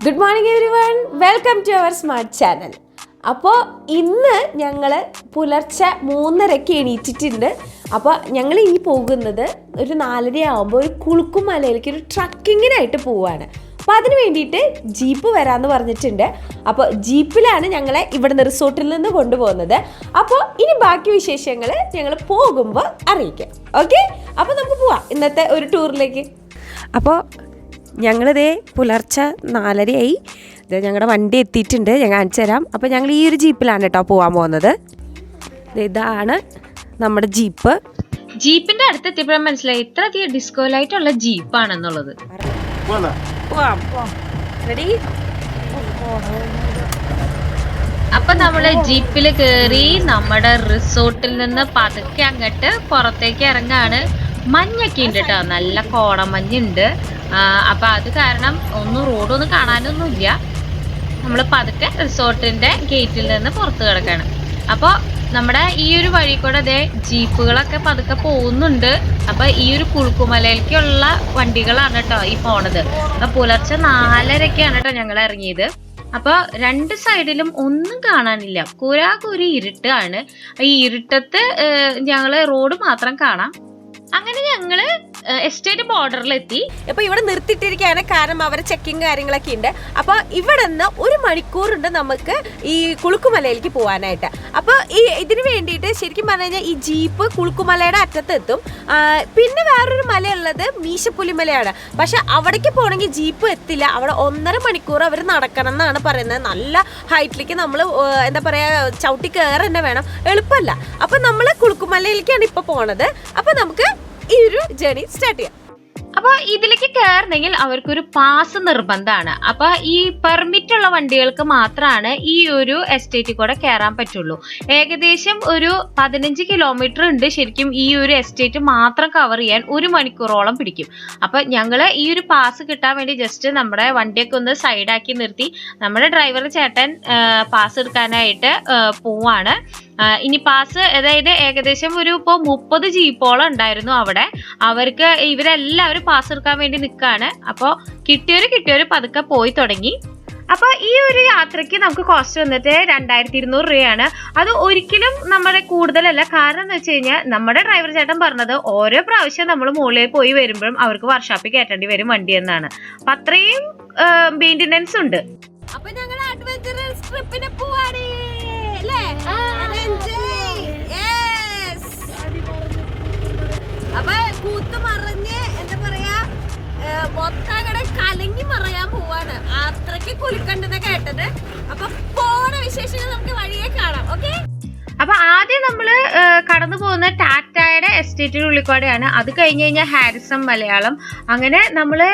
Good morning everyone, welcome to our smart channel. അപ്പോൾ ഇന്ന് ഞങ്ങൾ പുലർച്ചെ 3:30 എണീറ്റിട്ടുണ്ട്. അപ്പോൾ ഞങ്ങൾ ഇനി പോകുന്നത് ഒരു 4:30 ആകുമ്പോൾ ഒരു കുളുക്കുമലയിലേക്ക് ഒരു ട്രക്കിങ്ങിനായിട്ട് പോവുകയാണ്. അപ്പോൾ അതിന് വേണ്ടിയിട്ട് ജീപ്പ് വരാമെന്ന് പറഞ്ഞിട്ടുണ്ട്. അപ്പോൾ ജീപ്പിലാണ് ഞങ്ങളെ ഇവിടുന്ന് റിസോർട്ടിൽ നിന്ന് കൊണ്ടുപോകുന്നത്. അപ്പോൾ ഇനി ബാക്കി വിശേഷങ്ങൾ ഞങ്ങൾ പോകുമ്പോൾ അറിയിക്കാം. ഓക്കെ, അപ്പോൾ നമുക്ക് പോവാം ഇന്നത്തെ ഒരു ടൂറിലേക്ക്. അപ്പോൾ ഞങ്ങളിതേ പുലർച്ചെ 4:30 ആയി. ഇത് ഞങ്ങളുടെ വണ്ടി എത്തിയിട്ടുണ്ട്, ഞാൻ കാണിച്ചു തരാം. അപ്പോൾ ഞങ്ങൾ ഈ ഒരു ജീപ്പിലാണ് കേട്ടോ പോകാൻ പോകുന്നത്. ഇതാണ് നമ്മുടെ ജീപ്പ്. ജീപ്പിന്റെ അടുത്ത് എത്തിയപ്പോഴും മനസ്സിലായി ഇത്ര അധികം ഡിസ്കോ ലൈറ്റ് ഉള്ള ജീപ്പാണെന്നുള്ളത്. അപ്പൊ നമ്മള് ജീപ്പിൽ കേറി നമ്മുടെ റിസോർട്ടിൽ നിന്ന് പതുക്കെ അങ്ങോട്ട് പുറത്തേക്ക് ഇറങ്ങാണ്. മഞ്ഞൊക്കെ ഉണ്ട് കേട്ടോ, നല്ല കോടമഞ്ഞുണ്ട്. അപ്പൊ അത് കാരണം റോഡൊന്നും കാണാനൊന്നുമില്ല. നമ്മൾ പതുക്കെ റിസോർട്ടിന്റെ ഗേറ്റിൽ നിന്ന് പുറത്ത് കിടക്കാണ്. അപ്പോൾ നമ്മുടെ ഈ ഒരു വഴി കൂടെ അതേ ജീപ്പുകളൊക്കെ പതുക്കെ പോകുന്നുണ്ട്. അപ്പൊ ഈ ഒരു കുളുക്കുമലയിലേക്കുള്ള വണ്ടികളാണ് കേട്ടോ ഈ പോണത്. അപ്പൊ പുലർച്ചെ 4:30 കേട്ടോ ഞങ്ങൾ ഇറങ്ങിയത്. അപ്പൊ രണ്ട് സൈഡിലും ഒന്നും കാണാനില്ല, കൂരാകൂരി ഇരുട്ടാണ്. ഈ ഇരുട്ടത്ത് ഞങ്ങള് റോഡ് മാത്രം കാണാം. അങ്ങനെ ഞങ്ങള് എസ്റ്റേറ്റ് ബോർഡറിലെത്തി. ഇപ്പൊ ഇവിടെ നിർത്തിയിട്ടിരിക്കുകയാണ്, കാരണം അവരെ ചെക്കിങ് കാര്യങ്ങളൊക്കെ ഉണ്ട്. അപ്പൊ ഇവിടെ നിന്ന് 1 മണിക്കൂറുണ്ട് നമുക്ക് ഈ കുളുക്കുമലയിലേക്ക് പോകാനായിട്ട്. അപ്പൊ ഇതിന് വേണ്ടിയിട്ട് ശരിക്കും പറഞ്ഞു കഴിഞ്ഞാൽ ഈ ജീപ്പ് കുളുക്കുമലയുടെ അറ്റത്തെത്തും. പിന്നെ വേറൊരു മലയുള്ളത് മീശപ്പുലിമലയാണ്. പക്ഷെ അവിടേക്ക് പോകണമെങ്കിൽ ജീപ്പ് എത്തില്ല. അവിടെ 1.5 മണിക്കൂർ അവർ നടക്കണം എന്നാണ് പറയുന്നത്. നല്ല ഹൈറ്റിലേക്ക് നമ്മൾ എന്താ പറയാ ചവിട്ടി കയറി തന്നെ വേണം, എളുപ്പമല്ല. അപ്പൊ നമ്മൾ കുളുക്കുമലയിലേക്കാണ് ഇപ്പൊ പോണത്. അപ്പൊ നമുക്ക് ഈ ഒരു ജേർണി സ്റ്റാർട്ട് ചെയ്യാം. അപ്പൊ ഇതിലേക്ക് കയറണമെങ്കിൽ അവർക്കൊരു പാസ് നിർബന്ധമാണ്. അപ്പൊ ഈ പെർമിറ്റ് ഉള്ള വണ്ടികൾക്ക് മാത്രമാണ് ഈ ഒരു എസ്റ്റേറ്റിൽ കൂടെ കയറാൻ പറ്റുള്ളൂ. ഏകദേശം ഒരു 15 കിലോമീറ്റർ ഉണ്ട് ശരിക്കും ഈ ഒരു എസ്റ്റേറ്റ് മാത്രം കവർ ചെയ്യാൻ 1 മണിക്കൂറോളം പിടിക്കും. അപ്പൊ ഞങ്ങള് ഈ ഒരു പാസ് കിട്ടാൻ വേണ്ടി ജസ്റ്റ് നമ്മുടെ വണ്ടിയൊക്കെ ഒന്ന് സൈഡാക്കി നിർത്തി നമ്മുടെ ഡ്രൈവർ ചേട്ടൻ പാസ് എടുക്കാനായിട്ട് പോവാണ്. ഇനി പാസ് അതായത് ഏകദേശം ഇപ്പോൾ 30 ജീപ്പോളം ഉണ്ടായിരുന്നു അവിടെ. അവർക്ക് ഇവരെല്ലാവരും പാസ് എടുക്കാൻ വേണ്ടി നിൽക്കാണ്. അപ്പോൾ കിട്ടിയവര് പതുക്കെ പോയി തുടങ്ങി. അപ്പൊ ഈ ഒരു യാത്രയ്ക്ക് നമുക്ക് കോസ്റ്റ് വന്നിട്ട് 2200 രൂപയാണ്. അത് ഒരിക്കലും നമ്മുടെ കൂടുതലല്ല. കാരണം എന്താ വെച്ച് കഴിഞ്ഞാൽ നമ്മുടെ ഡ്രൈവർ ചേട്ടൻ പറഞ്ഞത് ഓരോ പ്രാവശ്യം നമ്മൾ മുകളിൽ പോയി വരുമ്പോഴും അവർക്ക് വർക്ക്ഷോപ്പിൽ കയറ്റേണ്ടി വരും വണ്ടി എന്നാണ്. അപ്പൊ അത്രയും മെയിൻ്റെനൻസ് ഉണ്ട്. അപ്പൊ ഞങ്ങൾ അഡ്വഞ്ചറസ് ട്രിപ്പിന് പോവാണ്. അപ്പൊ കൂത്ത് മറിഞ്ഞ് എന്താ പറയാ മൊത്തം കലങ്ങി മറയാൻ പോവാണ്. അത്രയ്ക്ക് കുലുക്കണ്ടെന്ന് കേട്ടത്. അപ്പൊ പോണ വിശേഷങ്ങൾ നമുക്ക് വഴിയെ കാണാം. ഓക്കെ, അപ്പൊ ആദ്യം നമ്മള് കടന്നു പോകുന്ന ടാറ്റയുടെ എസ്റ്റേറ്റിനുള്ളിൽ കൂടെയാണ്. അത് കഴിഞ്ഞ് കഴിഞ്ഞാൽ ഹാരിസൺ മലയാളം. അങ്ങനെ നമ്മള്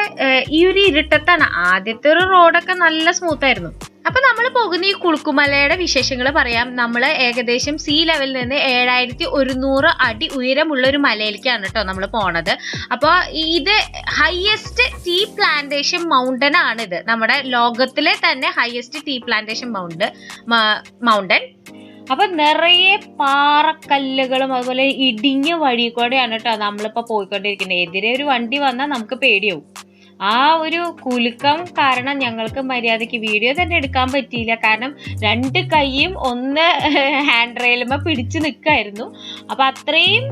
ഈ ഒരു ഇരുട്ടത്താണ്. ആദ്യത്തെ ഒരു റോഡൊക്കെ നല്ല സ്മൂത്ത് ആയിരുന്നു. അപ്പൊ നമ്മൾ പോകുന്ന ഈ കുളുക്കുമലയുടെ വിശേഷങ്ങൾ പറയാം. നമ്മൾ ഏകദേശം സീ ലെവലിൽ നിന്ന് 7100 അടി ഉയരമുള്ള ഒരു മലയിലേക്കാണ് കേട്ടോ നമ്മൾ പോണത്. അപ്പോൾ ഇത് ഹയസ്റ്റ് ടീ പ്ലാന്റേഷൻ മൗണ്ടൻ ആണ്. ഇത് നമ്മുടെ ലോകത്തിലെ തന്നെ ഹയസ്റ്റ് ടീ പ്ലാന്റേഷൻ മൗണ്ടൻ. അപ്പൊ നിറയെ പാറക്കല്ലുകളും അതുപോലെ ഇടിഞ്ഞ വഴി കൂടെയാണ് കേട്ടോ നമ്മളിപ്പോ പോയിക്കൊണ്ടിരിക്കുന്നത്. എതിരെ ഒരു വണ്ടി വന്നാൽ നമുക്ക് പേടിയാവും. ആ ഒരു കുലുക്കം കാരണം ഞങ്ങൾക്ക് മര്യാദയ്ക്ക് വീഡിയോ തന്നെ എടുക്കാൻ പറ്റിയില്ല. കാരണം 2 കൈയും ഒന്ന് ഹാൻഡ് റെയിലുമ പിടിച്ചു നിൽക്കായിരുന്നു. അപ്പൊ അത്രയും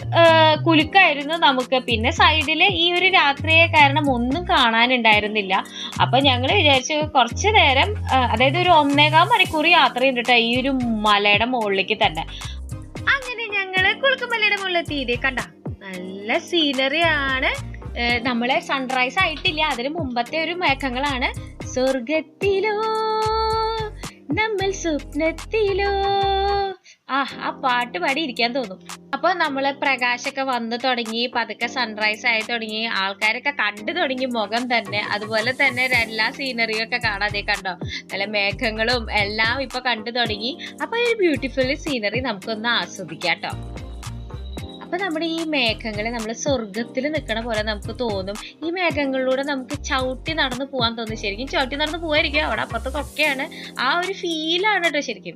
കുലുക്കായിരുന്നു നമുക്ക്. പിന്നെ സൈഡില് ഈ ഒരു രാത്രിയെ കാരണം ഒന്നും കാണാനുണ്ടായിരുന്നില്ല. അപ്പൊ ഞങ്ങൾ വിചാരിച്ചു കുറച്ചു നേരം, അതായത് ഒരു 1.25 മണിക്കൂർ യാത്രയുണ്ട് കേട്ടോ ഈ ഒരു മലയുടെ മുകളിലേക്ക് തന്നെ. അങ്ങനെ ഞങ്ങള് കുളുക്കുമലയുടെ മുകളിലെത്തി. കണ്ട നല്ല സീനറി ആണ്. നമ്മളെ സൺറൈസ് ആയിട്ടില്ല, അതിന് മുമ്പത്തെ ഒരു മേഘങ്ങളാണ്. സ്വർഗത്തിലോ നമ്മൾ സ്വപ്നത്തിലോ ആ പാട്ട് പാടി ഇരിക്കാൻ തോന്നും. അപ്പൊ നമ്മള് പ്രകാശൊക്കെ വന്നു തുടങ്ങി, പതുക്കെ സൺറൈസ് ആയി തുടങ്ങി, ആൾക്കാരൊക്കെ കണ്ടു തുടങ്ങി മുഖം തന്നെ. അതുപോലെ തന്നെ എല്ലാ സീനറിയും ഒക്കെ കാണാതെ കണ്ടോ, നല്ല മേഘങ്ങളും എല്ലാം ഇപ്പൊ കണ്ടു തുടങ്ങി. അപ്പൊ ഒരു ബ്യൂട്ടിഫുൾ സീനറി നമുക്കൊന്ന് ആസ്വദിക്കാം കേട്ടോ. അപ്പൊ നമ്മുടെ ഈ മേഘങ്ങളെ നമ്മൾ സ്വർഗത്തിൽ നിൽക്കണ പോലെ നമുക്ക് തോന്നും. ഈ മേഘങ്ങളിലൂടെ നമുക്ക് ചവിട്ടി നടന്ന് പോകാൻ തോന്നും. ശരിക്കും ചവിട്ടി നടന്ന് പോവായിരിക്കും, അവിടെ അപ്പുറത്തൊക്കെയാണ്. ആ ഒരു ഫീലാണ് കേട്ടോ ശരിക്കും.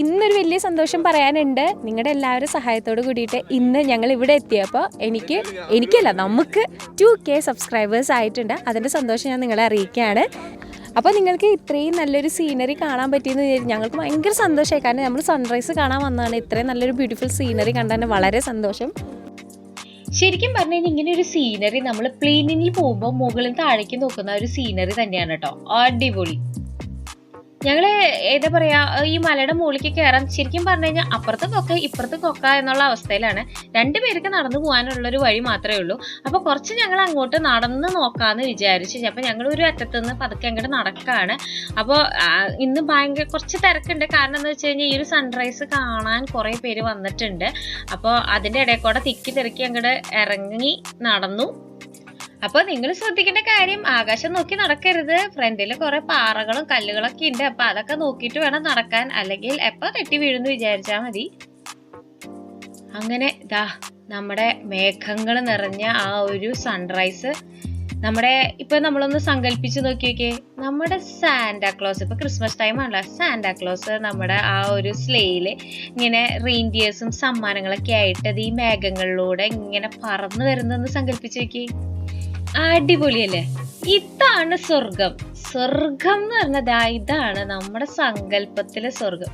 ഇന്നൊരു വലിയ സന്തോഷം പറയാനുണ്ട്. നിങ്ങളുടെ എല്ലാവരും സഹായത്തോട് കൂടിയിട്ട് ഇന്ന് ഞങ്ങൾ ഇവിടെ എത്തിയപ്പോൾ എനിക്കല്ല നമുക്ക് 2K സബ്സ്ക്രൈബേഴ്സ് ആയിട്ടുണ്ട്. അതിൻ്റെ സന്തോഷം ഞാൻ നിങ്ങളെ അറിയിക്കുകയാണ്. അപ്പോൾ നിങ്ങൾക്ക് ഇത്രയും നല്ലൊരു സീനറി കാണാൻ പറ്റിയെന്ന് ഞങ്ങൾക്ക് ഭയങ്കര സന്തോഷമായി. കാരണം നമ്മൾ സൺറൈസ് കാണാൻ വന്നതാണ്. ഇത്രയും നല്ലൊരു ബ്യൂട്ടിഫുൾ സീനറി കണ്ടാൽ വളരെ സന്തോഷം. ശരിക്കും പറഞ്ഞു കഴിഞ്ഞാൽ ഇങ്ങനെ ഒരു സീനറി നമ്മൾ പ്ലെയിനിൽ പോകുമ്പോൾ മുകളിൽ താഴേക്ക് നോക്കുന്ന ഒരു സീനറി തന്നെയാണ് കേട്ടോ. അടിപൊളി. ഞങ്ങള് എന്താ പറയാ, ഈ മലയുടെ മുകളിലേക്ക് കയറാൻ ശരിക്കും പറഞ്ഞു കഴിഞ്ഞാൽ അപ്പുറത്ത് കൊക്ക ഇപ്പുറത്ത് കൊക്ക എന്നുള്ള അവസ്ഥയിലാണ്. രണ്ടുപേർക്ക് നടന്നു പോകാനുള്ളൊരു വഴി മാത്രമേ ഉള്ളൂ. അപ്പൊ കുറച്ച് ഞങ്ങൾ അങ്ങോട്ട് നടന്ന് നോക്കാന്ന് വിചാരിച്ചു. അപ്പൊ ഞങ്ങൾ ഒരു അറ്റത്തുനിന്ന് പതുക്കെ അങ്ങോട്ട് നടക്കാണ്. അപ്പോൾ ഇന്ന് ഭയങ്കര കുറച്ച് തിരക്കുണ്ട്. കാരണം എന്താ വെച്ച് കഴിഞ്ഞാൽ ഈ ഒരു സൺറൈസ് കാണാൻ കുറെ പേര് വന്നിട്ടുണ്ട്. അപ്പോൾ അതിന്റെ ഇടയിൽ കൂടെ തിക്കി തിരക്കി അങ്ങോട്ട് ഇറങ്ങി നടന്നു. അപ്പൊ നിങ്ങൾ ശ്രദ്ധിക്കേണ്ട കാര്യം, ആകാശം നോക്കി നടക്കരുത്. ഫ്രണ്ടില് കുറെ പാറകളും കല്ലുകളൊക്കെ ഉണ്ട്. അപ്പൊ അതൊക്കെ നോക്കിയിട്ട് വേണം നടക്കാൻ, അല്ലെങ്കിൽ എപ്പോ തെറ്റി വീഴുന്നു വിചാരിച്ചാ മതി. അങ്ങനെ ദാ നമ്മുടെ മേഘങ്ങൾ നിറഞ്ഞ ആ ഒരു സൺറൈസ് നമ്മുടെ ഇപ്പൊ നമ്മളൊന്ന് സങ്കല്പിച്ച് നോക്കിയൊക്കെ, നമ്മുടെ സാന്റാക്ലോസ്, ഇപ്പൊ ക്രിസ്മസ് ടൈം ആണല്ലോ, സാന്റാക്ലോസ് നമ്മുടെ ആ ഒരു സ്ലേയില് ഇങ്ങനെ റെയിൻഡിയേഴ്സും സമ്മാനങ്ങളൊക്കെ ആയിട്ട് ഈ മേഘങ്ങളിലൂടെ ഇങ്ങനെ പറന്നു വരുന്നെന്ന് സങ്കല്പിച്ച് നോക്കി. അടിപൊളിയല്ലേ? ഇതാണ് സ്വർഗം. സ്വർഗം എന്ന് പറഞ്ഞതാ, ഇതാണ് നമ്മുടെ സങ്കല്പത്തിലെ സ്വർഗം.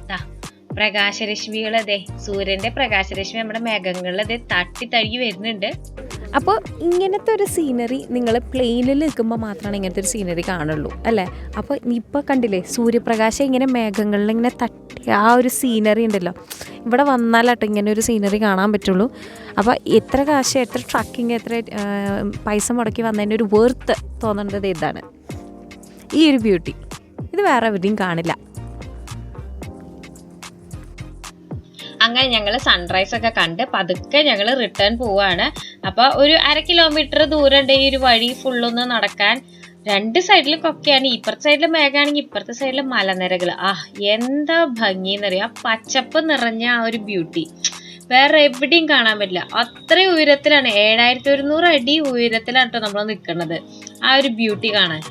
പ്രകാശരശ്മികൾ, അതെ സൂര്യന്റെ പ്രകാശരശ്മി നമ്മുടെ മേഘങ്ങളിൽ അതെ തട്ടി തഴുകി വരുന്നുണ്ട്. അപ്പോൾ ഇങ്ങനത്തെ ഒരു സീനറി നിങ്ങൾ പ്ലെയിനിൽ നിൽക്കുമ്പോൾ മാത്രമാണ് ഇങ്ങനത്തെ ഒരു സീനറി കാണുള്ളൂ അല്ലേ? അപ്പോൾ ഇപ്പോൾ കണ്ടില്ലേ സൂര്യപ്രകാശം ഇങ്ങനെ മേഘങ്ങളിൽ ഇങ്ങനെ തട്ടി ആ ഒരു സീനറി ഉണ്ടല്ലോ, ഇവിടെ വന്നാലാട്ടോ ഇങ്ങനെ ഒരു സീനറി കാണാൻ പറ്റുള്ളൂ. അപ്പോൾ എത്ര കാശ്, എത്ര ട്രക്കിങ്, എത്ര പൈസ മുടക്കി വന്നതിൻ്റെ ഒരു വർത്ത് തോന്നേണ്ടത് ഇതാണ്, ഈ ഒരു ബ്യൂട്ടി. ഇത് വേറെ എവിടെയും കാണില്ല. അങ്ങനെ ഞങ്ങൾ സൺറൈസ് ഒക്കെ കണ്ട് പതുക്കെ ഞങ്ങൾ റിട്ടേൺ പോവാണ്. അപ്പൊ ഒരു 1/2 കിലോമീറ്റർ ദൂരം ഉണ്ട് ഈ ഒരു വഴി ഫുള്ളൊന്ന് നടക്കാൻ. രണ്ട് സൈഡിലും കൊക്കയാണ്. ഇപ്പുറത്തെ സൈഡിൽ മേഘാണെങ്കിൽ ഇപ്പുറത്തെ സൈഡിൽ മലനിരകൾ. എന്താ ഭംഗിന്നറിയാം. പച്ചപ്പ് നിറഞ്ഞ ആ ഒരു ബ്യൂട്ടി വേറെ എവിടെയും കാണാൻ പറ്റില്ല. അത്രയും ഉയരത്തിലാണ്, 7100 അടി ഉയരത്തിലാണ് കേട്ടോ നമ്മൾ നിൽക്കുന്നത് ആ ഒരു ബ്യൂട്ടി കാണാൻ.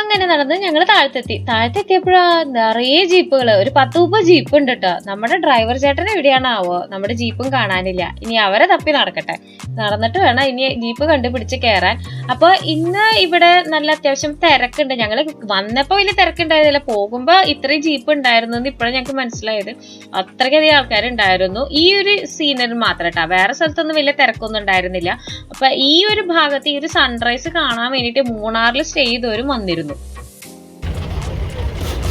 അങ്ങനെ നടന്ന് ഞങ്ങൾ താഴത്തെത്തിയപ്പോഴാ നിറയെ ജീപ്പുകള്, ഒരു 10-30 ജീപ്പ് ഉണ്ട് കേട്ടോ. നമ്മുടെ ഡ്രൈവർ ചേട്ടൻ എവിടെയാണാവോ, നമ്മുടെ ജീപ്പും കാണാനില്ല. ഇനി അവരെ തപ്പി നടക്കട്ടെ, നടന്നിട്ട് വേണം ഇനി ജീപ്പ് കണ്ടുപിടിച്ച് കയറാൻ. അപ്പൊ ഇന്ന് ഇവിടെ നല്ല അത്യാവശ്യം തിരക്കുണ്ട്. ഞങ്ങള് വന്നപ്പോ വലിയ തിരക്കുണ്ടായിരുന്നില്ല, പോകുമ്പോ ഇത്രയും ജീപ്പ് ഉണ്ടായിരുന്നു എന്ന് ഇപ്പോഴും ഞങ്ങൾക്ക് മനസ്സിലായത്. അത്രയ്ക്കധികം ആൾക്കാരുണ്ടായിരുന്നു ഈ ഒരു സീനറി മാത്രം കേട്ടോ. വേറെ സ്ഥലത്തൊന്നും വലിയ തിരക്കൊന്നും ഉണ്ടായിരുന്നില്ല. അപ്പൊ ഈ ഒരു ഭാഗത്ത് ഈ ഒരു സൺറൈസ് കാണാൻ വേണ്ടിയിട്ട് മൂന്നാറിൽ സ്റ്റേ ചെയ്തവരും വന്നിരുന്നു.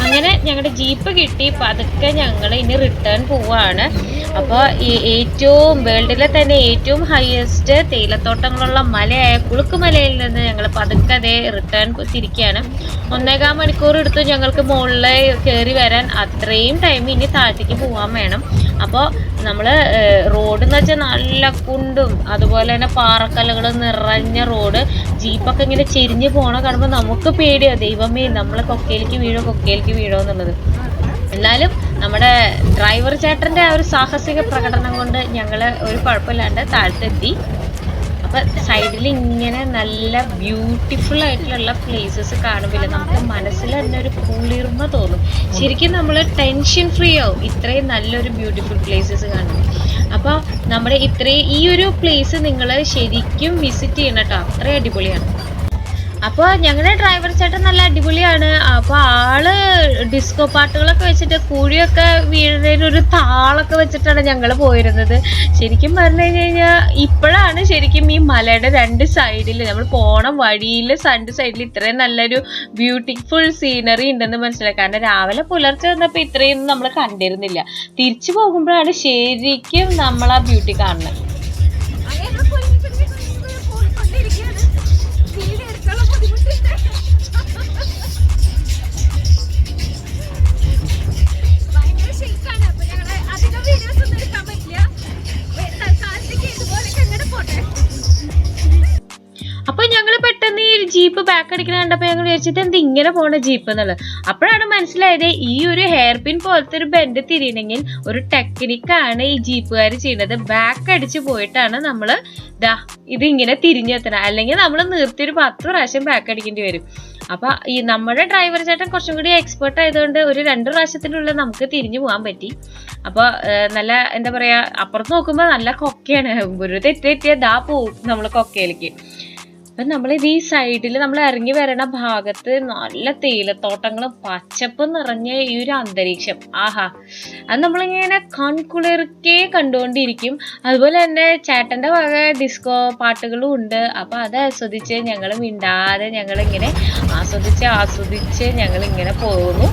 അങ്ങനെ ഞങ്ങളുടെ ജീപ്പ് കിട്ടി. പതുക്കെ ഞങ്ങൾ ഇനി റിട്ടേൺ പോവാണ്. അപ്പോൾ ഏറ്റവും വേൾഡിലെ തന്നെ ഏറ്റവും ഹയസ്റ്റ് തേയിലത്തോട്ടങ്ങളുള്ള മലയായ കുളുക്കുമലയിൽ നിന്ന് ഞങ്ങൾ പതുക്കെ അതേ റിട്ടേൺ തിരിക്കുകയാണ്. 1.25 മണിക്കൂർ എടുത്തു ഞങ്ങൾക്ക് മുകളിൽ കയറി വരാൻ. അത്രയും ടൈം ഇനി താഴത്തേക്ക് പോകാൻ വേണം. അപ്പോൾ നമ്മൾ റോഡ് എന്ന് വെച്ചാൽ നല്ല കുണ്ടും അതുപോലെ തന്നെ പാറക്കല്ലുകൾ നിറഞ്ഞ റോഡ്. ജീപ്പൊക്കെ ഇങ്ങനെ ചെരിഞ്ഞ് പോണ കാണുമ്പോൾ നമുക്ക് പേടിയോ, ദൈവമേ നമ്മൾ കൊക്കയിലേക്ക് വീഴോ എന്നുള്ളത്. എന്നാലും നമ്മുടെ ഡ്രൈവർ ചേട്ടൻ്റെ ആ ഒരു സാഹസിക പ്രകടനം കൊണ്ട് ഞങ്ങൾ ഒരു കുഴപ്പമില്ലാണ്ട് താഴത്തെത്തി. അപ്പം സൈഡിൽ ഇങ്ങനെ നല്ല ബ്യൂട്ടിഫുൾ ആയിട്ടുള്ള പ്ലേസസ് കാണുമ്പോൾ നമുക്ക് മനസ്സിൽ തന്നെ ഒരു കുളിർമ തോന്നും. ശരിക്കും നമ്മൾ ടെൻഷൻ ഫ്രീ ആവും ഇത്രയും നല്ലൊരു ബ്യൂട്ടിഫുൾ പ്ലേസസ് കാണുമ്പോൾ. അപ്പോൾ നമ്മുടെ ഈ ഒരു പ്ലേസ് നിങ്ങൾ ശരിക്കും വിസിറ്റ് ചെയ്യണം കേട്ടോ, അത്രയും അടിപൊളിയാണ്. അപ്പോൾ ഞങ്ങളുടെ ഡ്രൈവർ ചേട്ടൻ നല്ല അടിപൊളിയാണ്. അപ്പോൾ ആള് ഡിസ്കോ പാട്ടുകളൊക്കെ വെച്ചിട്ട് കുഴിയൊക്കെ വീഴുന്നതിനൊരു താളൊക്കെ വെച്ചിട്ടാണ് ഞങ്ങൾ പോയിരുന്നത്. ശരിക്കും പറഞ്ഞു കഴിഞ്ഞാൽ ഇപ്പോഴാണ് ശരിക്കും ഈ മലയുടെ രണ്ട് സൈഡിൽ നമ്മൾ പോണ വഴിയിൽ രണ്ട് സൈഡിൽ ഇത്രയും നല്ലൊരു ബ്യൂട്ടിഫുൾ സീനറി ഉണ്ടെന്ന് മനസ്സിലായി. കാരണം രാവിലെ പുലർച്ചെ വന്നപ്പോൾ ഇത്രയും നമ്മൾ കണ്ടിരുന്നില്ല. തിരിച്ചു പോകുമ്പോഴാണ് ശരിക്കും നമ്മൾ ആ ബ്യൂട്ടി കാണുന്നത്. അപ്പൊ ഞങ്ങൾ പെട്ടെന്ന് ഈ ജീപ്പ് ബാക്ക് അടിക്കണ കണ്ടപ്പോ ഞങ്ങൾ വിചാരിച്ചത് എന്ത് ഇങ്ങനെ പോണ ജീപ്പ് എന്നുള്ളത്. അപ്പോഴാണ് മനസ്സിലായത് ഈ ഒരു ഹെയർ പിൻ പോലത്തെ ഒരു ബെൻഡ് തിരിയണമെങ്കിൽ ഒരു ടെക്നിക്കാണ് ഈ ജീപ്പുകാർ ചെയ്യുന്നത്. ബാക്ക് അടിച്ച് പോയിട്ടാണ് നമ്മള് ഇത് ഇങ്ങനെ തിരിഞ്ഞെത്തണം. അല്ലെങ്കിൽ നമ്മൾ നിർത്തി ഒരു 10 പ്രാവശ്യം ബാക്ക് അടിക്കേണ്ടി വരും. അപ്പൊ ഈ നമ്മുടെ ഡ്രൈവർ ചേട്ടൻ കുറച്ചും കൂടി എക്സ്പേർട്ട് ആയതുകൊണ്ട് ഒരു 2 പ്രാവശ്യത്തിനുള്ളിൽ നമുക്ക് തിരിഞ്ഞു പോകാൻ പറ്റി. അപ്പൊ നല്ല എന്താ പറയാ, അപ്പുറത്ത് നോക്കുമ്പോ നല്ല കൊക്കയാണ്. ഒരു തെറ്റെത്തിയാ പോവും നമ്മള് കൊക്കയിലേക്ക്. അപ്പം നമ്മളിത് ഈ സൈഡിൽ നമ്മൾ ഇറങ്ങി വരണ ഭാഗത്ത് നല്ല തേയിലത്തോട്ടങ്ങളും പച്ചപ്പും നിറഞ്ഞ ഈ ഒരു അന്തരീക്ഷം, ആഹാ, അത് നമ്മളിങ്ങനെ കൺകുളിർക്കെ കണ്ടുകൊണ്ടിരിക്കും. അതുപോലെ തന്നെ ചേട്ടൻ്റെ വക ഡിസ്കോ പാട്ടുകളും ഉണ്ട്. അപ്പം അത് ആസ്വദിച്ച് ഞങ്ങൾ മിണ്ടാതെ ഞങ്ങളിങ്ങനെ ആസ്വദിച്ച് ഞങ്ങളിങ്ങനെ പോകുന്നു.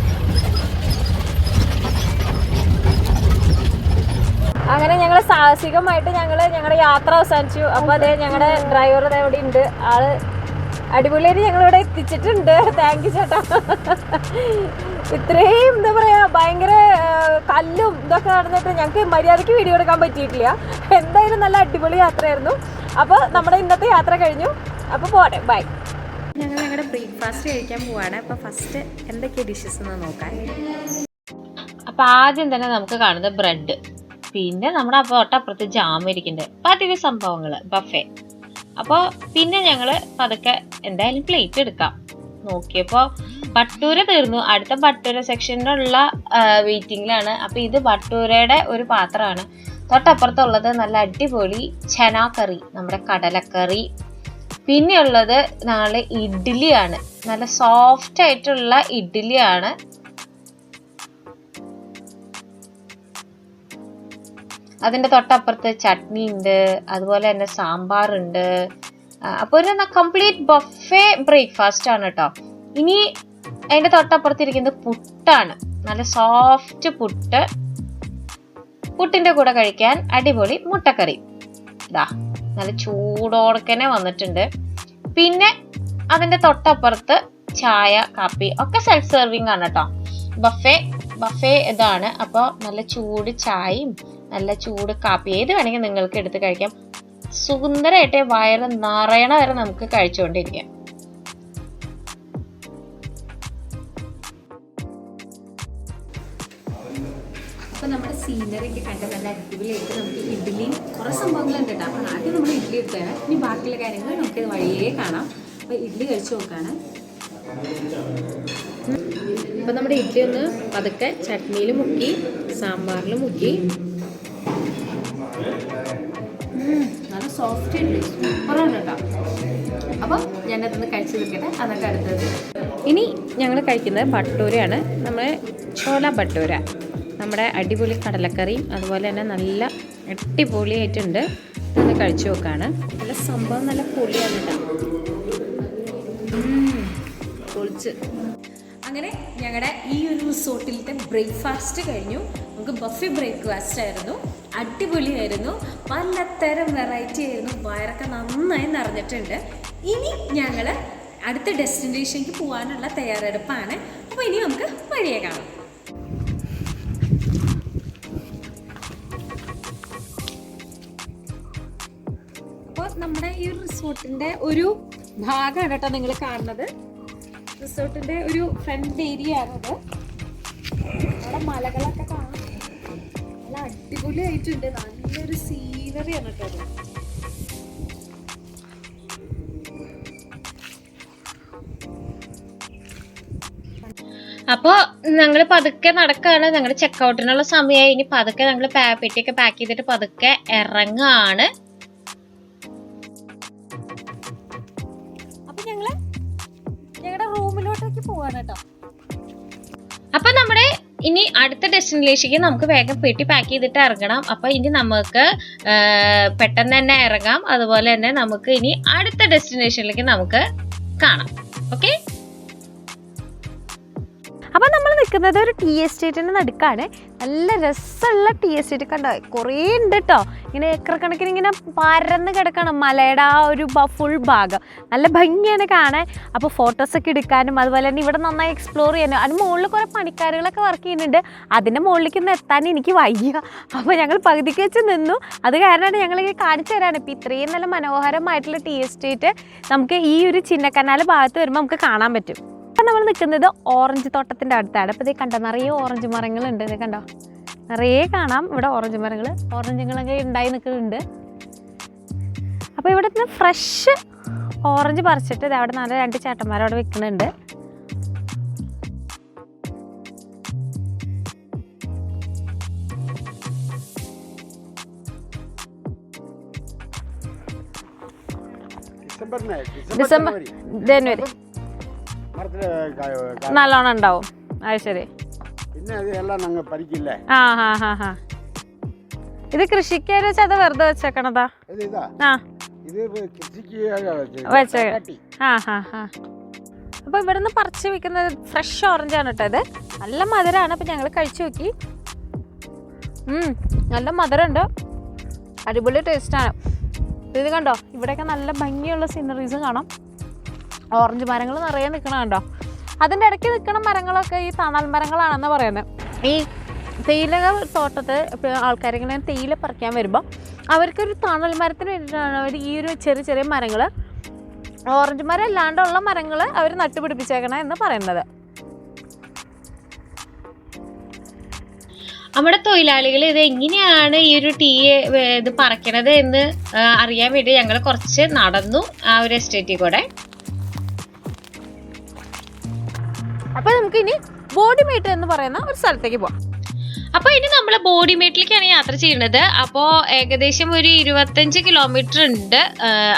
അങ്ങനെ ഞങ്ങൾ സാഹസികമായിട്ട് ഞങ്ങളുടെ യാത്ര അവസാനിച്ചു. അപ്പോൾ അതേ ഞങ്ങളുടെ ഡ്രൈവർ ഇവിടെ ഉണ്ട്. ആള് അടിപൊളിയായിട്ട് ഞങ്ങളിവിടെ എത്തിച്ചിട്ടുണ്ട്. താങ്ക് യു ചേട്ടാ. ഇത്രയും എന്താ പറയുക, ഭയങ്കര കല്ലും ഇതൊക്കെ നടന്നിട്ട് ഞങ്ങൾക്ക് മര്യാദയ്ക്ക് വീഡിയോ എടുക്കാൻ പറ്റിയിട്ടില്ല. എന്തായാലും നല്ല അടിപൊളി യാത്രയായിരുന്നു. അപ്പോൾ നമ്മുടെ ഇന്നത്തെ യാത്ര കഴിഞ്ഞു. അപ്പോൾ പോട്ടെ, ബൈ. ഞങ്ങൾ ഞങ്ങളുടെ ബ്രേക്ക്ഫാസ്റ്റ് കഴിക്കാൻ പോവാണ്. അപ്പോൾ ഫസ്റ്റ് എന്തൊക്കെയാണ് ഡിഷസ് എന്ന് നോക്കാം. അപ്പം ആദ്യം തന്നെ നമുക്ക് കാണുന്നത് ബ്രെഡ്, പിന്നെ നമ്മുടെ തൊട്ടപ്പുറത്ത് ജാം ഇരിക്കുന്നുണ്ട്, പതിവ് സംഭവങ്ങൾ, ബഫേ. അപ്പോൾ പിന്നെ ഞങ്ങൾ പതുക്കെ എന്തായാലും പ്ലേറ്റ് എടുക്കാം നോക്കിയപ്പോൾ ബട്ടൂര തീർന്നു. അടുത്ത ബട്ടൂര സെക്ഷനിലുള്ള വെയിറ്റിങ്ങിലാണ്. അപ്പോൾ ഇത് ബട്ടൂരയുടെ ഒരു പാത്രമാണ്. തൊട്ടപ്പുറത്തുള്ളത് നല്ല അടിപൊളി ചന കറി, നമ്മുടെ കടലക്കറി. പിന്നെയുള്ളത് നാളെ ഇഡ്ഡലിയാണ്, നല്ല സോഫ്റ്റ് ആയിട്ടുള്ള ഇഡ്ഡലിയാണ്. അതിൻ്റെ തൊട്ടപ്പുറത്ത് ചട്നി ഉണ്ട്, അതുപോലെ തന്നെ സാമ്പാറുണ്ട്. അപ്പോൾ ഒരു കംപ്ലീറ്റ് ബഫേ ബ്രേക്ക്ഫാസ്റ്റ് ആണ് കേട്ടോ. ഇനി അതിൻ്റെ തൊട്ടപ്പുറത്തിരിക്കുന്നത് പുട്ടാണ്, നല്ല സോഫ്റ്റ് പുട്ട്. പുട്ടിൻ്റെ കൂടെ കഴിക്കാൻ അടിപൊളി മുട്ടക്കറി, ഇതാ നല്ല ചൂടോടക്കനെ വന്നിട്ടുണ്ട്. പിന്നെ അതിൻ്റെ തൊട്ടപ്പുറത്ത് ചായ, കാപ്പി ഒക്കെ സെൽഫ് സെർവിങ് ആണ് കേട്ടോ. ബഫേ ഇതാണ്. അപ്പോൾ നല്ല ചൂട് ചായയും നല്ല ചൂട് കാപ്പി ഏത് വേണമെങ്കിൽ നിങ്ങൾക്ക് എടുത്ത് കഴിക്കാം. സുന്ദരമായിട്ട് വയറ് നിറയണ വരെ നമുക്ക് കഴിച്ചുകൊണ്ടിരിക്കാം. അപ്പോൾ നമ്മുടെ സീനറി ഒക്കെ കണ്ട് നല്ല അടിപൊളിയായിട്ട് നമുക്ക് ഇഡ്ഡലിയും കുറേ സംഭവങ്ങളുണ്ട് കേട്ടോ. അപ്പോൾ ആദ്യം നമ്മൾ ഇഡ്ഡലി എടുക്കുകയാണ്. ഇനി ബാക്കിയുള്ള കാര്യങ്ങൾ നമുക്കിത് വഴിയേ കാണാം. അപ്പോൾ ഇഡ്ഡലി കഴിച്ച് നോക്കുകയാണ്. അപ്പോൾ നമ്മുടെ ഇഡ്ഡലി ഒന്ന് പതുക്കെ ചട്നിയിൽ മുക്കി, സാമ്പാറിൽ മുക്കി, നല്ല സോഫ്റ്റ് ഉണ്ട്, സൂപ്പറാണ് കേട്ടോ. അപ്പം ഞാനതൊന്ന് കഴിച്ച് നിൽക്കട്ടെ, അതൊക്കെ അടുത്തത്. ഇനി ഞങ്ങൾ കഴിക്കുന്നത് ഭട്ടൂരയാണ്, നമ്മുടെ ചോല ഭട്ടൂര. നമ്മുടെ അടിപൊളി കടലക്കറിയും അതുപോലെ തന്നെ നല്ല അടിപൊളിയായിട്ടുണ്ട്. ഒന്ന് കഴിച്ചു നോക്കാണ്. നല്ല സംഭവം നല്ല പൊളിയാണ് കേട്ടോ, പൊളിച്ച്. അങ്ങനെ ഞങ്ങളുടെ ഈ ഒരു റിസോർട്ടിലത്തെ ബ്രേക്ക്ഫാസ്റ്റ് കഴിഞ്ഞു. നമുക്ക് ബഫേ ബ്രേക്ക്ഫാസ്റ്റ് ആയിരുന്നു, അടിപൊളിയായിരുന്നു, പലതരം വെറൈറ്റി ആയിരുന്നു, വയറൊക്കെ നന്നായി നിറഞ്ഞിട്ടുണ്ട്. ഇനി ഞങ്ങൾ അടുത്ത ഡെസ്റ്റിനേഷനിലേക്ക് പോകാനുള്ള തയ്യാറെടുപ്പാണ്. അപ്പോൾ ഇനി നമുക്ക് വഴിയെ കാണാം. അപ്പോൾ നമ്മുടെ ഈ റിസോർട്ടിൻ്റെ ഒരു ഭാഗമാണ് കേട്ടോ നിങ്ങൾ കാണുന്നത്. റിസോർട്ടിൻ്റെ ഒരു ഫ്രണ്ട് ഏരിയ ആണത്. അവിടെ മലകളൊക്കെ കാണാം, നല്ല അടിപൊളിയായിട്ടുണ്ട്, നല്ലൊരു സീനറിയാണ് കേട്ടോ അത്. അപ്പോൾ ഞങ്ങൾ പതുക്കെ നടക്കുകയാണ്. ഞങ്ങൾ ചെക്കൗട്ടിനുള്ള സമയമായി. ഇനി പതുക്കെ ഞങ്ങൾ പെട്ടിയൊക്കെ പാക്ക് ചെയ്തിട്ട് പതുക്കെ ഇറങ്ങാണ്. അപ്പൊ ഞങ്ങളുടെ റൂമിലോട്ടേക്ക് പോവാണ് കേട്ടോ. അപ്പൊ നമ്മുടെ ഇനി അടുത്ത ഡെസ്റ്റിനേഷനിലേക്ക് നമുക്ക് വേഗം പെട്ടി പാക്ക് ചെയ്തിട്ട് ഇറങ്ങണം. അപ്പൊ ഇനി നമുക്ക് പെട്ടെന്ന് തന്നെ ഇറങ്ങാം. അതുപോലെ തന്നെ നമുക്ക് ഇനി അടുത്ത ഡെസ്റ്റിനേഷനിലേക്ക് നമുക്ക് കാണാം. ഓക്കെ, അപ്പം നമ്മൾ നിൽക്കുന്നത് ഒരു ടീ എസ്റ്റേറ്റിൻ്റെ നടുക്കാണ്. നല്ല രസമുള്ള ടീ എസ്റ്റേറ്റ് കണ്ടോ, കുറേ ഉണ്ട് കേട്ടോ. ഇങ്ങനെ ഏക്കർ കണക്കിന് ഇങ്ങനെ പരന്ന് കിടക്കണം മലയുടെ ആ ഒരു ഫുൾ ഭാഗം. നല്ല ഭംഗിയാണ് കാണാൻ. അപ്പോൾ ഫോട്ടോസൊക്കെ എടുക്കാനും അതുപോലെ തന്നെ ഇവിടെ നന്നായി എക്സ്പ്ലോർ ചെയ്യാനും. അതിന് മുകളിൽ കുറേ പണിക്കാരുകളൊക്കെ വർക്ക് ചെയ്യുന്നുണ്ട്. അതിൻ്റെ മുകളിലേക്ക് ഒന്ന് എത്താൻ എനിക്ക് വയ്യ. അപ്പോൾ ഞങ്ങൾ പകുതിക്ക് വെച്ച് നിന്നു. അത് കാരണമാണ് ഞങ്ങൾ കാണിച്ചു തരാണ്. ഇപ്പോൾ ഇത്രയും നല്ല മനോഹരമായിട്ടുള്ള ടീ എസ്റ്റേറ്റ് നമുക്ക് ഈ ഒരു ചിന്നക്കനാൽ ഭാഗത്ത് വരുമ്പോൾ നമുക്ക് കാണാൻ പറ്റും. നമ്മൾ നിൽക്കുന്നത് ഓറഞ്ച് തോട്ടത്തിൻ്റെ അടുത്താണ്. അപ്പോൾ ഇത് കണ്ടോ, നിറയെ ഓറഞ്ച് മരങ്ങളുണ്ട്. ഇത് കണ്ടോ, നിറയെ കാണാം ഇവിടെ ഓറഞ്ച് മരങ്ങൾ, ഓറഞ്ചുകളൊക്കെ ഉണ്ടായി നിൽക്കുന്നുണ്ട്. അപ്പോൾ ഇവിടെ നിന്ന് ഫ്രഷ് ഓറഞ്ച് പറിച്ചിട്ട് ഇത് അവിടെ നല്ല 2 ചേട്ടന്മാരവിടെ വിൽക്കുന്നുണ്ട്. ഡിസംബർ ജനുവരി നല്ലോണം ഉണ്ടാവും. അത് ശരി. ആ ഹാ ഹാ ഹാ. ഇത് കൃഷിക്കാര് വെച്ചാൽ അത് വെറുതെ വെച്ചേക്കണതാ? ആ വെച്ചേ. ആ ഹാ ഹാ. അപ്പോൾ ഇവിടെ നിന്ന് പറിച്ച് വെക്കുന്നത് ഫ്രഷ് ഓറഞ്ചാണ് കേട്ടോ. ഇത് നല്ല മധുരമാണ്. അപ്പം ഞങ്ങൾ കഴിച്ചു നോക്കി. നല്ല മധുരമുണ്ട്, അടിപൊളി ടേസ്റ്റാണ്. ഇത് കണ്ടോ, ഇവിടെയൊക്കെ നല്ല ഭംഗിയുള്ള സീനറീസും കാണാം. ഓറഞ്ച് മരങ്ങൾ നിറയെ നിൽക്കണ കണ്ടോ. അതിൻ്റെ ഇടയ്ക്ക് നിൽക്കുന്ന മരങ്ങളൊക്കെ ഈ തണൽ മരങ്ങളാണെന്ന് പറയുന്നത്. ഈ തേയില തോട്ടത്ത് ആൾക്കാരിങ്ങനെ തേയില പറിക്കാൻ വരുമ്പോൾ അവർക്കൊരു തണൽ മരത്തിന് വേണ്ടിയിട്ടാണ് അവർ ഈ ഒരു ചെറിയ ചെറിയ മരങ്ങൾ, ഓറഞ്ച് മരം അല്ലാണ്ടുള്ള മരങ്ങൾ അവർ നട്ടുപിടിപ്പിച്ചേക്കണം എന്ന് പറയുന്നത്. നമ്മുടെ തൊഴിലാളികൾ ഇത് എങ്ങനെയാണ് ഈ ഒരു ടീ ഇത് പറിക്കണത് എന്ന് അറിയാൻ വേണ്ടി ഞങ്ങൾ കുറച്ച് നടന്നു ആ ഒരു എസ്റ്റേറ്റിൽ കൂടെ. അപ്പോൾ നമുക്കിനി ബോഡിമേട്ട് എന്ന് പറയുന്ന ഒരു സ്ഥലത്തേക്ക് പോവാം. അപ്പോൾ ഇനി നമ്മൾ ബോഡിമേട്ടിലേക്കാണ് യാത്ര ചെയ്യുന്നത്. അപ്പോൾ ഏകദേശം ഒരു 25 കിലോമീറ്റർ ഉണ്ട്.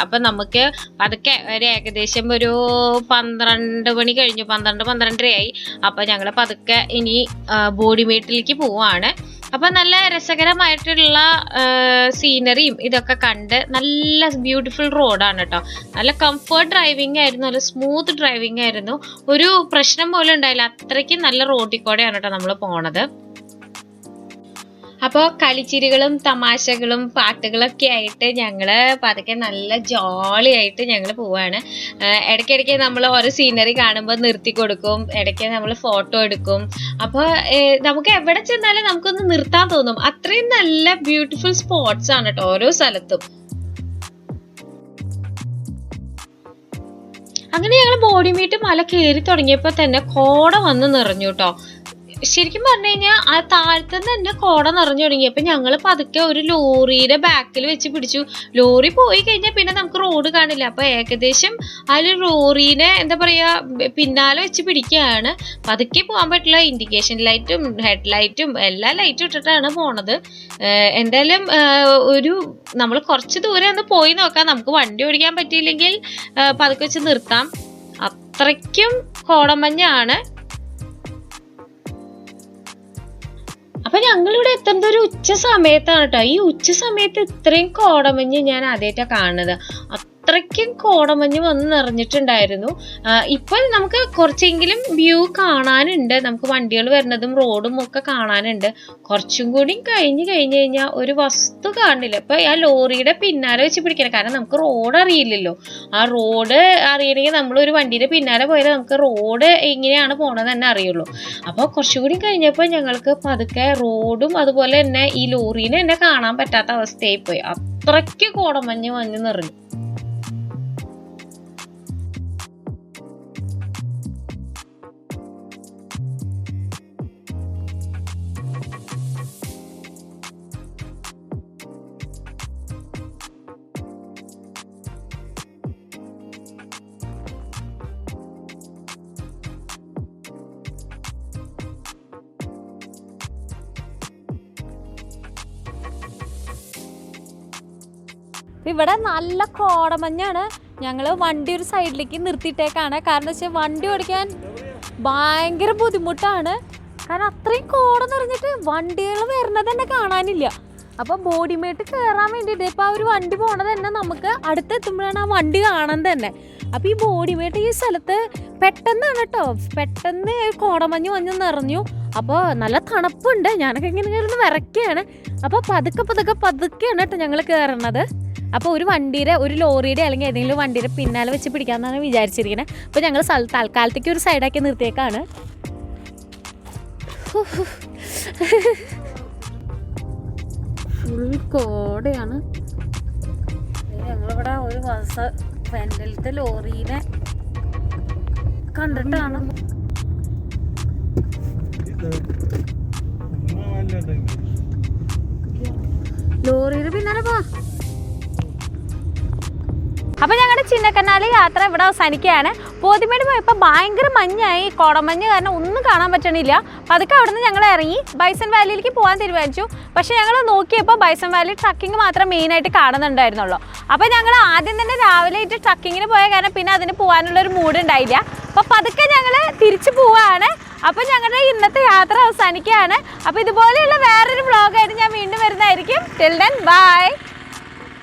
അപ്പം നമുക്ക് അതൊക്കെ ഒരു ഏകദേശം ഒരു 12 മണി കഴിഞ്ഞു, 12-12:30 അപ്പോൾ ഞങ്ങൾ പതുക്കെ ഇനി ബോഡിമേട്ടിലേക്ക് പോവാണ്. അപ്പം നല്ല രസകരമായിട്ടുള്ള സീനറിയും ഇതൊക്കെ കണ്ട് നല്ല ബ്യൂട്ടിഫുൾ റോഡാണ് കേട്ടോ. നല്ല കംഫർട്ട് ഡ്രൈവിംഗ് ആയിരുന്നു, നല്ല സ്മൂത്ത് ഡ്രൈവിംഗ് ആയിരുന്നു. ഒരു പ്രശ്നം പോലും ഉണ്ടായില്ല. അത്രയ്ക്കും നല്ല റോഡിൽ കൂടെയാണ് കേട്ടോ നമ്മൾ പോണത്. അപ്പോൾ കളിച്ചിരികളും തമാശകളും പാട്ടുകളൊക്കെ ആയിട്ട് ഞങ്ങൾ പതുക്കെ നല്ല ജോളി ആയിട്ട് ഞങ്ങൾ പോവാണ്. ഇടയ്ക്കിടയ്ക്ക് നമ്മൾ ഓരോ സീനറി കാണുമ്പോൾ നിർത്തി കൊടുക്കും, ഇടയ്ക്ക് നമ്മൾ ഫോട്ടോ എടുക്കും. അപ്പോൾ നമുക്ക് എവിടെ ചെന്നാലും നമുക്കൊന്ന് നിർത്താൻ തോന്നും. അത്രയും നല്ല ബ്യൂട്ടിഫുൾ സ്പോട്ട്സ് ആണ് കേട്ടോ ഓരോ സ്ഥലത്തും. അങ്ങനെ ഞങ്ങൾ ബോഡിമേട്ട് മല കയറി തുടങ്ങിയപ്പോൾ തന്നെ കോട വന്ന് നിറഞ്ഞു കേട്ടോ. ശരിക്കും പറഞ്ഞു കഴിഞ്ഞാൽ ആ താഴത്തുനിന്ന് തന്നെ കോട നിറഞ്ഞു തുടങ്ങിയപ്പോൾ ഞങ്ങൾ പതുക്കെ ഒരു ലോറിയുടെ ബാക്കിൽ വെച്ച് പിടിച്ചു. ലോറി പോയി കഴിഞ്ഞാൽ പിന്നെ നമുക്ക് റോഡ് കാണില്ല. അപ്പോൾ ഏകദേശം ആ ലോറീനെ എന്താ പറയുക പിന്നാലെ വെച്ച് പിടിക്കുകയാണ്. പതുക്കെ പോകാൻ പറ്റില്ല. ഇൻഡിക്കേഷൻ ലൈറ്റും ഹെഡ് ലൈറ്റും എല്ലാ ലൈറ്റും ഇട്ടിട്ടാണ് പോണത്. എന്തായാലും നമ്മൾ കുറച്ച് ദൂരെ ഒന്ന് പോയി നോക്കാം. നമുക്ക് വണ്ടി ഓടിക്കാൻ പറ്റിയില്ലെങ്കിൽ പതുക്കെ വെച്ച് നിർത്താം. അത്രയ്ക്കും കോടമഞ്ഞാണ്. അപ്പൊ ഞങ്ങളിവിടെ എത്തുന്നത് ഒരു ഉച്ച സമയത്താണ് കേട്ടോ. ഈ ഉച്ച സമയത്ത് ഇത്രയും കോടമഞ്ഞ് ഞാൻ ആദ്യമായിട്ടാണ് കാണുന്നത്. അത്രയ്ക്കും കോടമഞ്ഞ് വന്ന് നിറഞ്ഞിട്ടുണ്ടായിരുന്നു. ഇപ്പൊ നമുക്ക് കുറച്ചെങ്കിലും വ്യൂ കാണാനുണ്ട്. നമുക്ക് വണ്ടികൾ വരുന്നതും റോഡും ഒക്കെ കാണാനുണ്ട്. കുറച്ചും കൂടി കഴിഞ്ഞ് കഴിഞ്ഞാൽ ഒരു വസ്തു കാണില്ല. ഇപ്പൊ ആ ലോറിയുടെ പിന്നാലെ വെച്ച് പിടിക്കണം. കാരണം നമുക്ക് റോഡ് അറിയില്ലല്ലോ. ആ റോഡ് അറിയണമെങ്കിൽ നമ്മൾ ഒരു വണ്ടിയുടെ പിന്നാലെ പോയാൽ നമുക്ക് റോഡ് എങ്ങനെയാണ് പോണത് തന്നെ അറിയുള്ളൂ. അപ്പോൾ കുറച്ചുകൂടി കഴിഞ്ഞപ്പോൾ ഞങ്ങൾക്ക് പതുക്കെ റോഡും അതുപോലെ തന്നെ ഈ ലോറീനെ തന്നെ കാണാൻ പറ്റാത്ത അവസ്ഥയായി പോയി. അത്രയ്ക്ക് കോടമഞ്ഞ് വന്ന് നിറഞ്ഞു. ഇവിടെ നല്ല കോടമഞ്ഞാണ്. ഞങ്ങൾ വണ്ടി ഒരു സൈഡിലേക്ക് നിർത്തിയിട്ടേക്കാണ്. കാരണം വെച്ചാൽ വണ്ടി ഓടിക്കാൻ ഭയങ്കര ബുദ്ധിമുട്ടാണ്. കാരണം അത്രയും കോട നിറഞ്ഞിട്ട് വണ്ടികൾ വരുന്നത് തന്നെ കാണാനില്ല. അപ്പോൾ ബോഡിമേട്ട് കയറാൻ വേണ്ടിയിട്ട് ഇപ്പോൾ ആ ഒരു വണ്ടി പോണത് തന്നെ നമുക്ക് അടുത്തെത്തുമ്പോഴാണ് ആ വണ്ടി കാണാൻ തന്നെ. അപ്പോൾ ഈ ബോഡിമേട്ട് ഈ സ്ഥലത്ത് പെട്ടെന്നാണ് കേട്ടോ, പെട്ടെന്ന് കോടമഞ്ഞ് വന്ന് നിറഞ്ഞു. അപ്പോൾ നല്ല തണുപ്പുണ്ട്. ഞാനൊക്കെ ഇങ്ങനെ കയറുന്ന വിറയ്ക്കുകയാണ്. അപ്പോൾ പതുക്കെയാണ് കേട്ടോ ഞങ്ങൾ കയറണത്. അപ്പോൾ ഒരു ലോറിയുടെ അല്ലെങ്കിൽ ഏതെങ്കിലും വണ്ടിയുടെ പിന്നാലെ വെച്ച് പിടിക്കാമെന്നാണ് വിചാരിച്ചിരിക്കുന്നത്. അപ്പോൾ ഞങ്ങൾ തൽക്കാലത്തേക്ക് ഒരു സൈഡാക്കി നിർത്തിയേക്കാണ്. ഫുൾ കോടയാണ്. ഞങ്ങളിവിടെ ഒരു ഫ്രണ്ടിലത്തെ ലോറീനെ കണ്ടിട്ടാണ് ലോറിയുടെ പിന്നാലെ പോ. അപ്പോൾ ഞങ്ങളുടെ ചിന്നക്കനാല് യാത്ര ഇവിടെ അവസാനിക്കുകയാണ്. പോതിമേട് പോയപ്പോൾ ഭയങ്കര മഞ്ഞായി, കോടമഞ്ഞ് കാരണം ഒന്നും കാണാൻ പറ്റണില്ല. അപ്പോൾ അതൊക്കെ അവിടെ നിന്ന് ഞങ്ങൾ ഇറങ്ങി ബൈസൺ വാലിയിലേക്ക് പോകാൻ തീരുമാനിച്ചു. പക്ഷേ ഞങ്ങൾ നോക്കിയപ്പോൾ ബൈസൺ വാലി ട്രക്കിംഗ് മാത്രം മെയിനായിട്ട് കാണുന്നുണ്ടായിരുന്നുള്ളൂ. അപ്പോൾ ഞങ്ങൾ ആദ്യം തന്നെ രാവിലെ ആയിട്ട് ട്രക്കിങ്ങിന് പോയ കാരണം പിന്നെ അതിന് പോകാനുള്ളൊരു മൂഡ് ഉണ്ടായില്ല. അപ്പോൾ പതുക്കെ ഞങ്ങൾ തിരിച്ചു പോവുകയാണ്. അപ്പോൾ ഞങ്ങളുടെ ഇന്നത്തെ യാത്ര അവസാനിക്കുകയാണ്. അപ്പോൾ ഇതുപോലെയുള്ള വേറൊരു വ്ളോഗായിട്ട് ഞാൻ വീണ്ടും വരുന്നതായിരിക്കും. Till then bye.